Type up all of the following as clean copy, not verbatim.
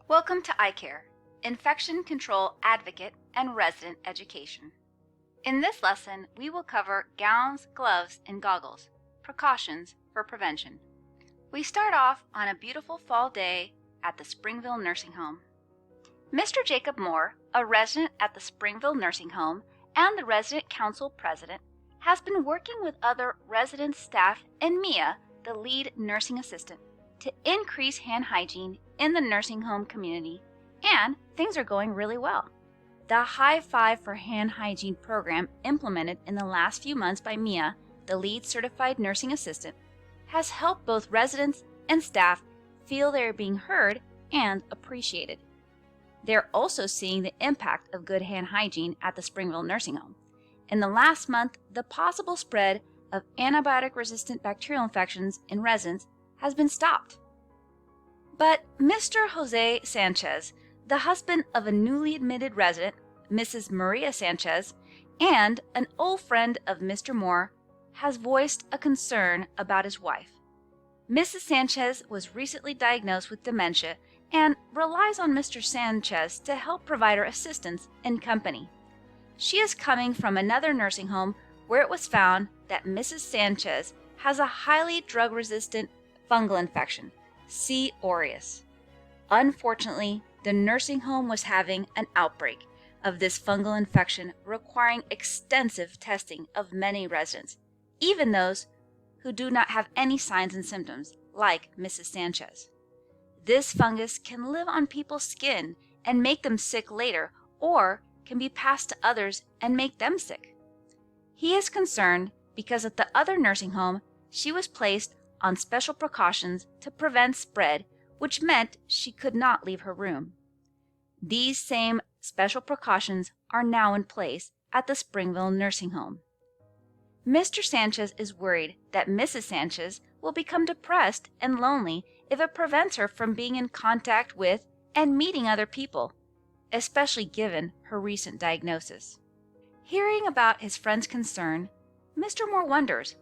Welcome to ICARE, Infection Control Advocate and Resident Education. In this lesson, we will cover gowns, gloves, and goggles, precautions for prevention. We start off on a beautiful fall day at the Springville Nursing Home. Mr. Jacob Moore, a resident at the Springville Nursing Home and the Resident Council President, has been working with other resident staff and Mia, the lead nursing assistant, to increase hand hygiene in the nursing home community, and things are going really well. The High Five for Hand Hygiene program implemented in the last few months by Mia, the lead certified nursing assistant, has helped both residents and staff feel they are being heard and appreciated. They're also seeing the impact of good hand hygiene at the Springville Nursing Home. In the last month, the possible spread of antibiotic-resistant bacterial infections in residents has been stopped. But Mr. Jose Sanchez, the husband of a newly admitted resident, Mrs. Maria Sanchez, and an old friend of Mr. Moore, has voiced a concern about his wife. Mrs. Sanchez was recently diagnosed with dementia and relies on Mr. Sanchez to help provide her assistance and company. She is coming from another nursing home where it was found that Mrs. Sanchez has a highly drug-resistant fungal infection, C. aureus. Unfortunately, the nursing home was having an outbreak of this fungal infection requiring extensive testing of many residents, even those who do not have any signs and symptoms, like Mrs. Sanchez. This fungus can live on people's skin and make them sick later, or can be passed to others and make them sick. He is concerned because at the other nursing home, she was placed on special precautions to prevent spread, which meant she could not leave her room. These same special precautions are now in place at the Springville Nursing Home. Mr. Sanchez is worried that Mrs. Sanchez will become depressed and lonely if it prevents her from being in contact with and meeting other people, especially given her recent diagnosis. Hearing about his friend's concern, Mr. Moore wonders,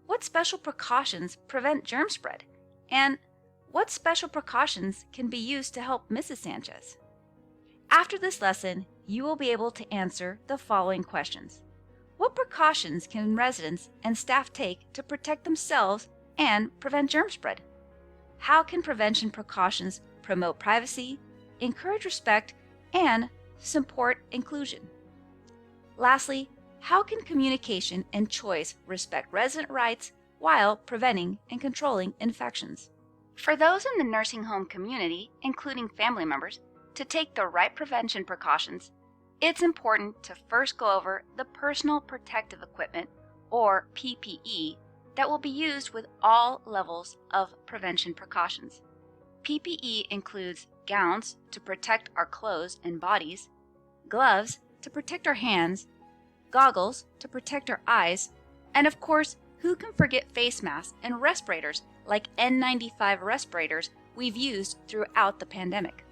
what special precautions prevent germ spread? And what special precautions can be used to help Mrs. Sanchez? After this lesson, you will be able to answer the following questions. What precautions can residents and staff take to protect themselves and prevent germ spread? How can prevention precautions promote privacy, encourage respect, and support inclusion? Lastly, how can communication and choice respect resident rights while preventing and controlling infections? For those in the nursing home community, including family members, to take the right prevention precautions, it's important to first go over the personal protective equipment, or PPE, that will be used with all levels of prevention precautions. PPE includes gowns to protect our clothes and bodies, gloves to protect our hands, goggles to protect our eyes, and of course, who can forget face masks and respirators like N95 respirators we've used throughout the pandemic.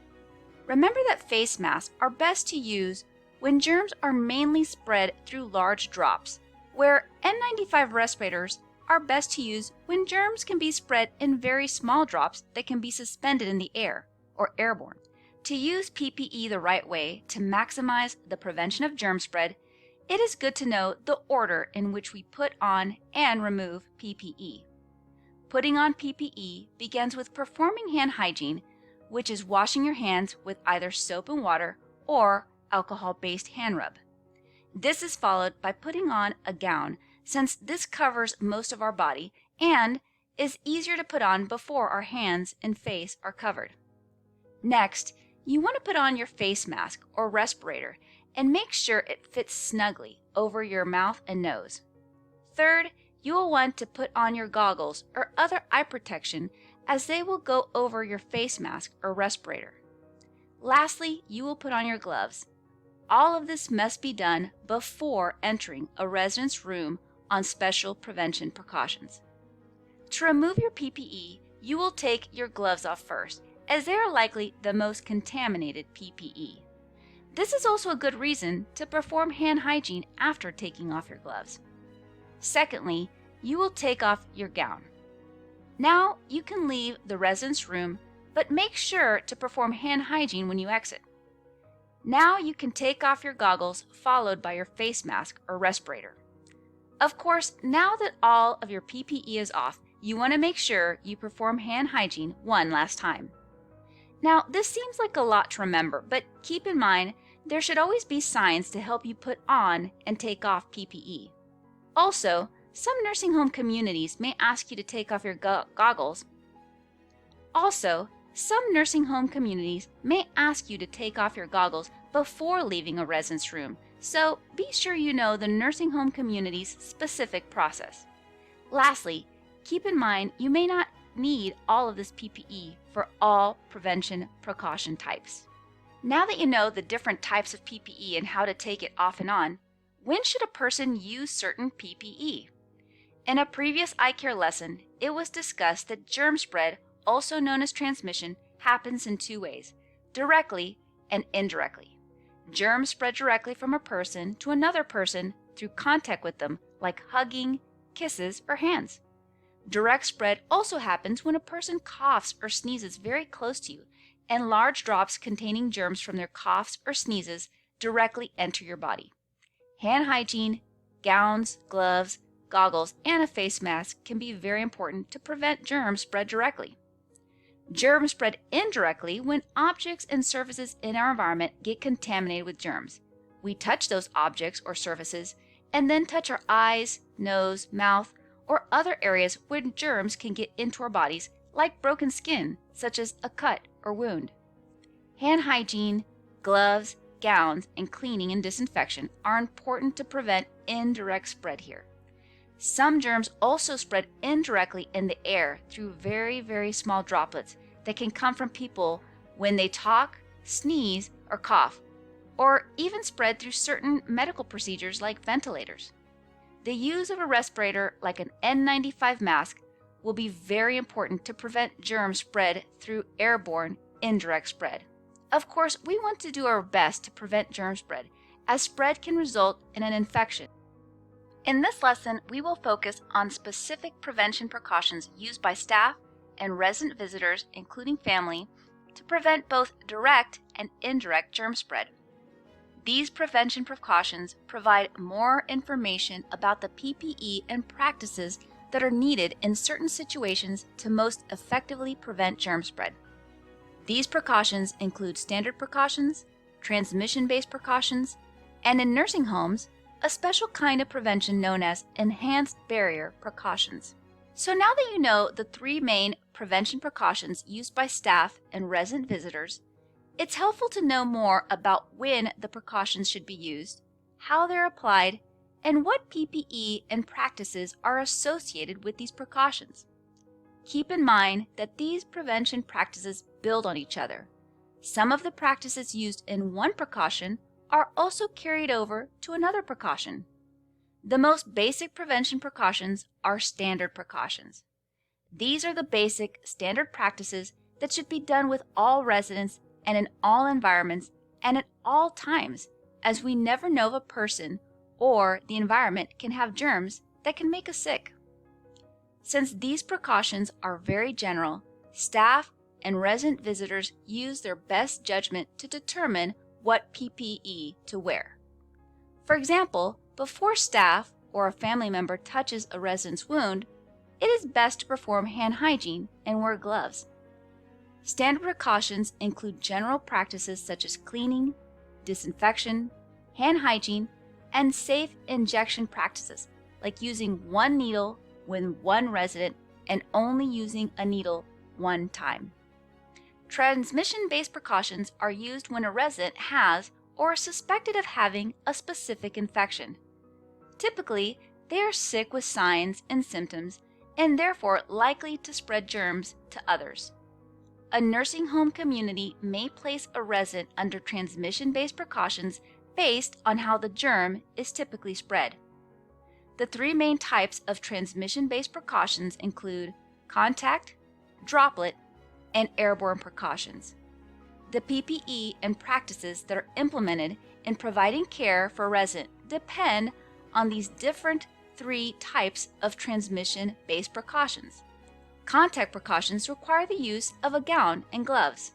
Remember that face masks are best to use when germs are mainly spread through large drops, where N95 respirators are best to use when germs can be spread in very small drops that can be suspended in the air or airborne. To use PPE the right way to maximize the prevention of germ spread, it is good to know the order in which we put on and remove PPE. Putting on PPE begins with performing hand hygiene, which is washing your hands with either soap and water or alcohol-based hand rub. This is followed by putting on a gown, since this covers most of our body and is easier to put on before our hands and face are covered. Next, you want to put on your face mask or respirator and make sure it fits snugly over your mouth and nose. Third, you will want to put on your goggles or other eye protection, as they will go over your face mask or respirator. Lastly, you will put on your gloves. All of this must be done before entering a resident's room on special prevention precautions. To remove your PPE, you will take your gloves off first, as they are likely the most contaminated PPE. This is also a good reason to perform hand hygiene after taking off your gloves. Secondly, you will take off your gown. Now you can leave the resident's room but make sure to perform hand hygiene when you exit. Now you can take off your goggles followed by your face mask or respirator. Of course, now that all of your PPE is off, you want to make sure you perform hand hygiene one last time. Now, this seems like a lot to remember, but keep in mind there should always be signs to help you put on and take off PPE. Also, some nursing home communities may ask you to take off your goggles. Before leaving a residence room, so be sure you know the nursing home community's specific process. Lastly, keep in mind you may not need all of this PPE for all prevention precaution types. Now that you know the different types of PPE and how to take it off and on, when should a person use certain PPE? In a previous ICARE lesson, it was discussed that germ spread, also known as transmission, happens in two ways, directly and indirectly. Germs spread directly from a person to another person through contact with them, like hugging, kisses, or hands. Direct spread also happens when a person coughs or sneezes very close to you, and large drops containing germs from their coughs or sneezes directly enter your body. Hand hygiene, gowns, gloves, goggles, and a face mask can be very important to prevent germs spread directly. Germs spread indirectly when objects and surfaces in our environment get contaminated with germs. We touch those objects or surfaces and then touch our eyes, nose, mouth, or other areas where germs can get into our bodies, like broken skin, such as a cut or wound. Hand hygiene, gloves, gowns, and cleaning and disinfection are important to prevent indirect spread here. Some germs also spread indirectly in the air through very, very small droplets that can come from people when they talk, sneeze, or cough, or even spread through certain medical procedures like ventilators. The use of a respirator like an N95 mask will be very important to prevent germ spread through airborne indirect spread. Of course, we want to do our best to prevent germ spread, as spread can result in an infection. In this lesson, we will focus on specific prevention precautions used by staff and resident visitors, including family, to prevent both direct and indirect germ spread. These prevention precautions provide more information about the PPE and practices that are needed in certain situations to most effectively prevent germ spread. These precautions include standard precautions, transmission-based precautions, and in nursing homes, a special kind of prevention known as enhanced barrier precautions. So now that you know the three main prevention precautions used by staff and resident visitors, it's helpful to know more about when the precautions should be used, how they're applied, and what PPE and practices are associated with these precautions. Keep in mind that these prevention practices build on each other. Some of the practices used in one precaution are also carried over to another precaution. The most basic prevention precautions are standard precautions. These are the basic standard practices that should be done with all residents and in all environments and at all times, as we never know if a person or the environment can have germs that can make us sick. Since these precautions are very general, staff and resident visitors use their best judgment to determine what PPE to wear. For example, before staff or a family member touches a resident's wound, it is best to perform hand hygiene and wear gloves. Standard precautions include general practices such as cleaning, disinfection, hand hygiene, and safe injection practices, like using one needle with one resident and only using a needle one time. Transmission-based precautions are used when a resident has or is suspected of having a specific infection. Typically, they are sick with signs and symptoms and therefore likely to spread germs to others. A nursing home community may place a resident under transmission-based precautions based on how the germ is typically spread. The three main types of transmission-based precautions include contact, droplet, and airborne precautions. The PPE and practices that are implemented in providing care for a resident depend on these different three types of transmission-based precautions. Contact precautions require the use of a gown and gloves.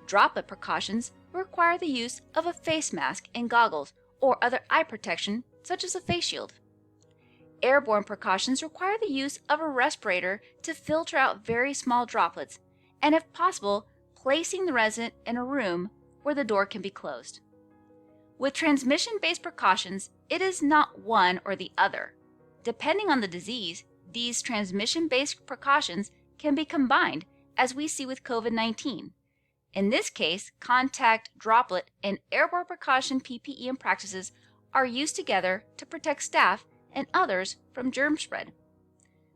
Droplet precautions require the use of a face mask and goggles or other eye protection, such as a face shield. Airborne precautions require the use of a respirator to filter out very small droplets, and if possible, placing the resident in a room where the door can be closed. With transmission-based precautions, it is not one or the other. Depending on the disease, these transmission-based precautions can be combined, as we see with COVID-19. In this case, contact, droplet, and airborne precaution PPE and practices are used together to protect staff and others from germ spread.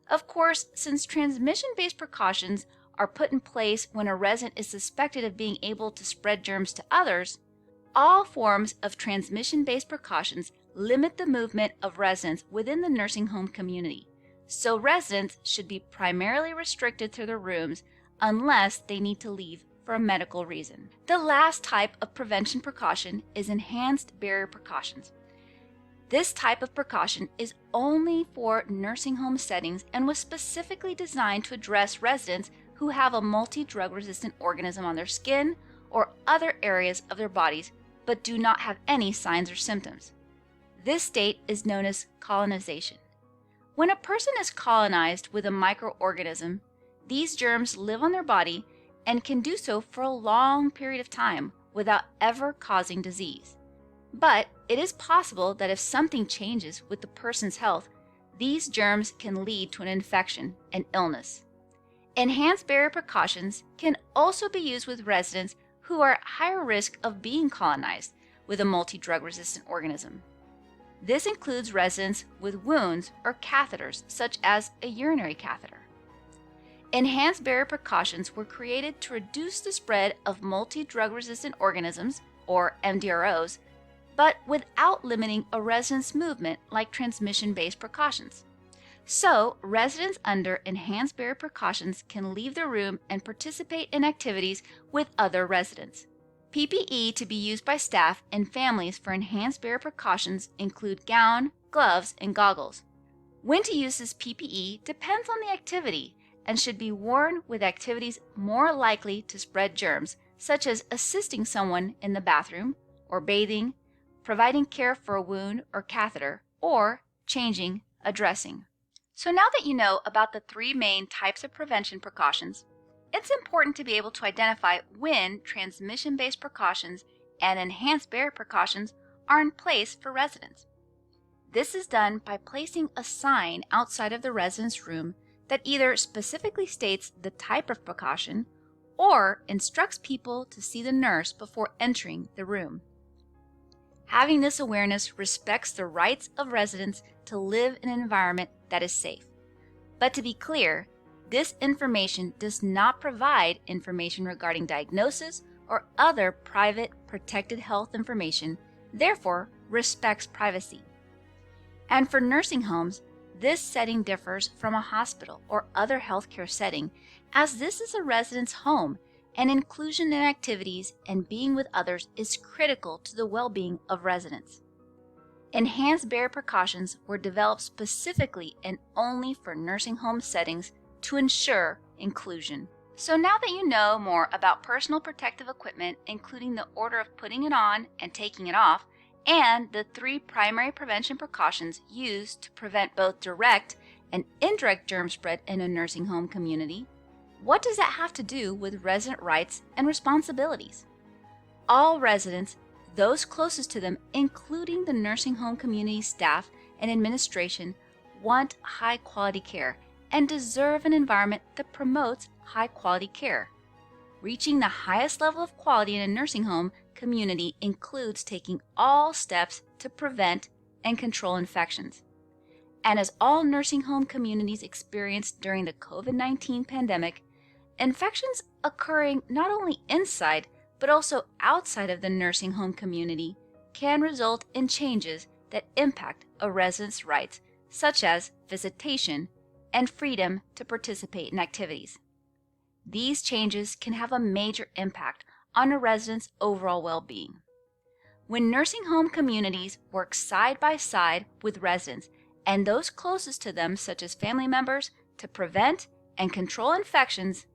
Of course, since transmission-based precautions are put in place when a resident is suspected of being able to spread germs to others, all forms of transmission-based precautions limit the movement of residents within the nursing home community, so residents should be primarily restricted to their rooms unless they need to leave for a medical reason. The last type of prevention precaution is enhanced barrier precautions. This type of precaution is only for nursing home settings and was specifically designed to address residents who have a multi-drug resistant organism on their skin or other areas of their bodies but do not have any signs or symptoms. This state is known as colonization. When a person is colonized with a microorganism, these germs live on their body and can do so for a long period of time without ever causing disease. But it is possible that if something changes with the person's health, these germs can lead to an infection and illness. Enhanced barrier precautions can also be used with residents who are at higher risk of being colonized with a multi-drug resistant organism. This includes residents with wounds or catheters, such as a urinary catheter. Enhanced barrier precautions were created to reduce the spread of multi-drug resistant organisms, or MDROs, but without limiting a resident's movement like transmission-based precautions. So, residents under enhanced barrier precautions can leave their room and participate in activities with other residents. PPE to be used by staff and families for enhanced barrier precautions include gown, gloves, and goggles. When to use this PPE depends on the activity and should be worn with activities more likely to spread germs, such as assisting someone in the bathroom or bathing, providing care for a wound or catheter, or changing a dressing. So now that you know about the three main types of prevention precautions, it's important to be able to identify when transmission-based precautions and enhanced barrier precautions are in place for residents. This is done by placing a sign outside of the resident's room that either specifically states the type of precaution or instructs people to see the nurse before entering the room. Having this awareness respects the rights of residents to live in an environment that is safe. But to be clear, this information does not provide information regarding diagnosis or other private protected health information, therefore respects privacy. And for nursing homes, this setting differs from a hospital or other healthcare setting, as this is a resident's home, and inclusion in activities and being with others is critical to the well-being of residents. Enhanced barrier precautions were developed specifically and only for nursing home settings to ensure inclusion. So now that you know more about personal protective equipment, including the order of putting it on and taking it off, and the three primary prevention precautions used to prevent both direct and indirect germ spread in a nursing home community, what does that have to do with resident rights and responsibilities? All residents, those closest to them, including the nursing home community staff and administration, want high-quality care and deserve an environment that promotes high-quality care. Reaching the highest level of quality in a nursing home community includes taking all steps to prevent and control infections. And as all nursing home communities experienced during the COVID-19 pandemic, infections occurring not only inside but also outside of the nursing home community can result in changes that impact a resident's rights, such as visitation and freedom to participate in activities. These changes can have a major impact on a resident's overall well-being. When nursing home communities work side by side with residents and those closest to them, such as family members, to prevent and control infections,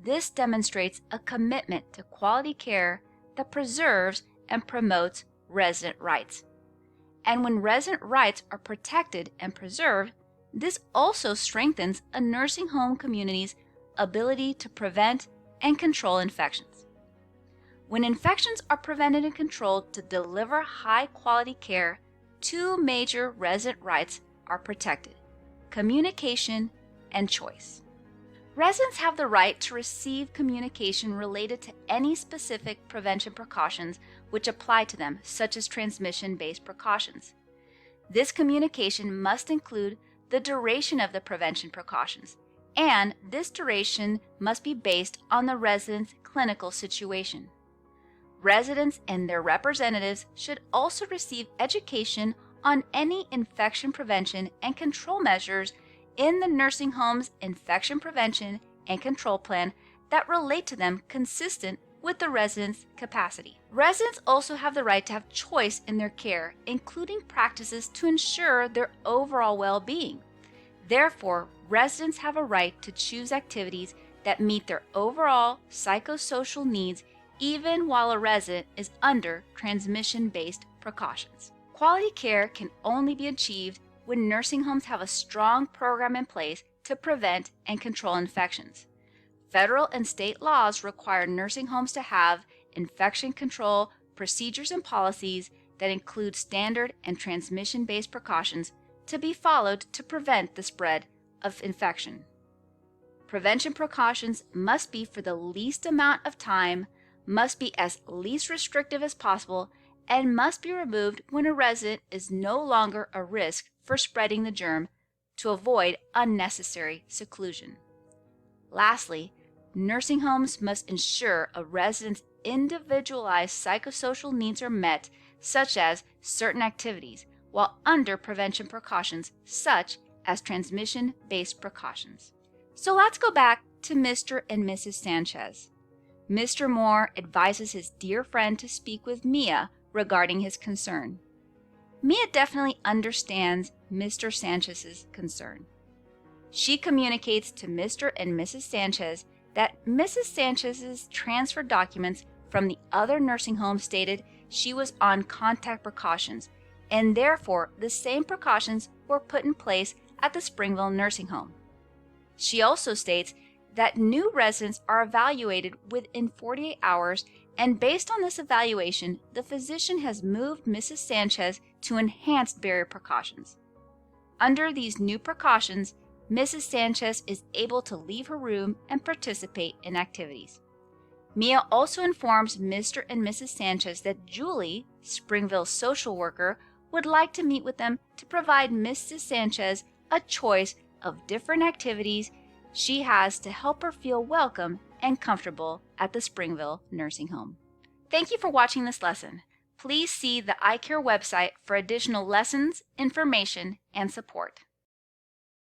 this demonstrates a commitment to quality care that preserves and promotes resident rights. And when resident rights are protected and preserved, this also strengthens a nursing home community's ability to prevent and control infections. When infections are prevented and controlled to deliver high-quality care, two major resident rights are protected: communication and choice. Residents have the right to receive communication related to any specific prevention precautions which apply to them, such as transmission-based precautions. This communication must include the duration of the prevention precautions, and this duration must be based on the resident's clinical situation. Residents and their representatives should also receive education on any infection prevention and control measures in the nursing home's infection prevention and control plan that relate to them consistent with the resident's capacity. Residents also have the right to have choice in their care, including practices to ensure their overall well-being. Therefore, residents have a right to choose activities that meet their overall psychosocial needs even while a resident is under transmission-based precautions. Quality care can only be achieved when nursing homes have a strong program in place to prevent and control infections. Federal and state laws require nursing homes to have infection control procedures and policies that include standard and transmission-based precautions to be followed to prevent the spread of infection. Prevention precautions must be for the least amount of time, must be as least restrictive as possible, and must be removed when a resident is no longer a risk for spreading the germ to avoid unnecessary seclusion. Lastly, nursing homes must ensure a resident's individualized psychosocial needs are met, such as certain activities, while under prevention precautions such as transmission-based precautions. So let's go back to Mr. and Mrs. Sanchez. Mr. Moore advises his dear friend to speak with Mia regarding his concern. Mia definitely understands Mr. Sanchez's concern. She communicates to Mr. and Mrs. Sanchez that Mrs. Sanchez's transfer documents from the other nursing home stated she was on contact precautions, and therefore the same precautions were put in place at the Springville nursing home. She also states that new residents are evaluated within 48 hours, and based on this evaluation, the physician has moved Mrs. Sanchez to enhanced barrier precautions. Under these new precautions, Mrs. Sanchez is able to leave her room and participate in activities. Mia also informs Mr. and Mrs. Sanchez that Julie, Springville's social worker, would like to meet with them to provide Mrs. Sanchez a choice of different activities she has to help her feel welcome and comfortable at the Springville nursing home. Thank you for watching this lesson. Please see the ICARE website for additional lessons, information, and support.